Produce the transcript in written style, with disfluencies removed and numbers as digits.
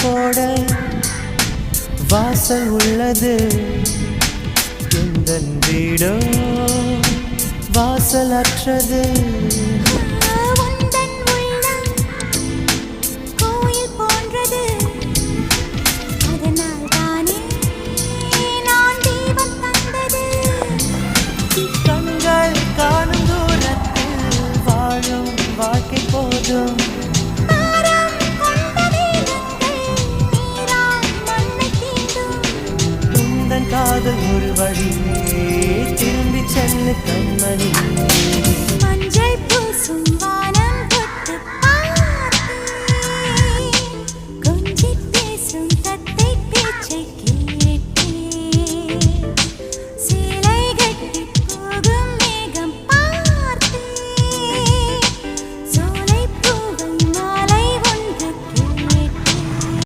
போட வாசல் உள்ளது எந்தன் வீடோ வாசல் அற்றது கண்கள் காணும் தூரத்தில் வாழும் வாழ்க்கை போதும் காதல் ஒரு வழி திரும்பி செல்லு கண்மணி